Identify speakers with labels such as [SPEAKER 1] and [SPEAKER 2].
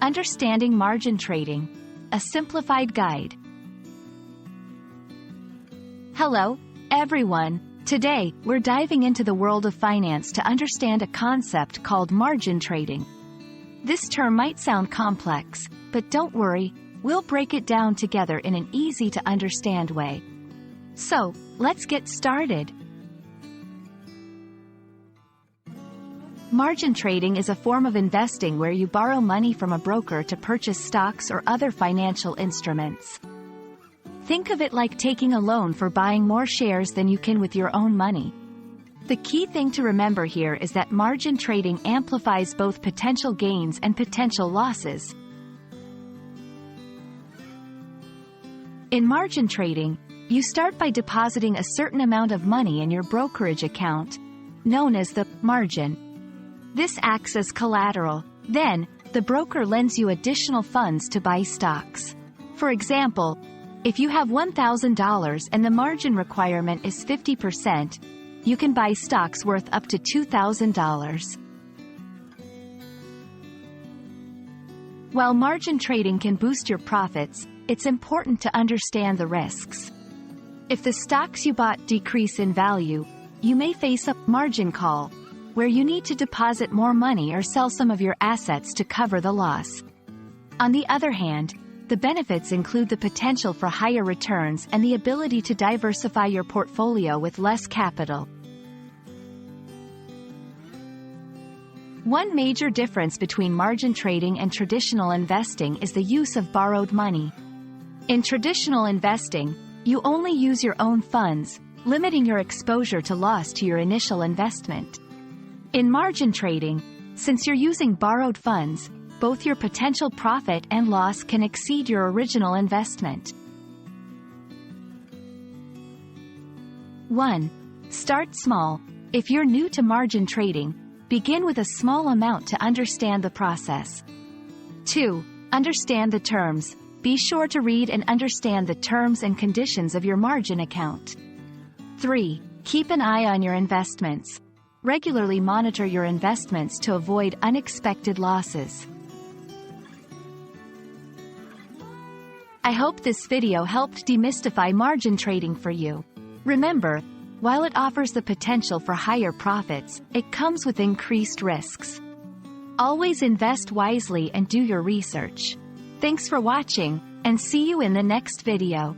[SPEAKER 1] Understanding Margin Trading, a simplified guide. Hello, everyone. Today, we're diving into the world of finance to understand a concept called margin trading. This term might sound complex, but don't worry, we'll break it down together in an easy-to-understand way. So, let's get started. Margin trading is a form of investing where you borrow money from a broker to purchase stocks or other financial instruments. Think of it like taking a loan for buying more shares than you can with your own money. The key thing to remember here is that margin trading amplifies both potential gains and potential losses. In margin trading, you start by depositing a certain amount of money in your brokerage account, known as the margin. This acts as collateral. Then, the broker lends you additional funds to buy stocks. For example, if you have $1,000 and the margin requirement is 50%, you can buy stocks worth up to $2,000. While margin trading can boost your profits, it's important to understand the risks. If the stocks you bought decrease in value, you may face a margin call, where you need to deposit more money or sell some of your assets to cover the loss. On the other hand, the benefits include the potential for higher returns and the ability to diversify your portfolio with less capital. One major difference between margin trading and traditional investing is the use of borrowed money. In traditional investing, you only use your own funds, limiting your exposure to loss to your initial investment. In margin trading, since you're using borrowed funds, both your potential profit and loss can exceed your original investment. 1. Start small. If you're new to margin trading, begin with a small amount to understand the process. 2. Understand the terms. Be sure to read and understand the terms and conditions of your margin account. 3. Keep an eye on your investments. Regularly monitor your investments to avoid unexpected losses. I hope this video helped demystify margin trading for you. Remember, while it offers the potential for higher profits, it comes with increased risks. Always invest wisely and do your research. Thanks for watching, and see you in the next video.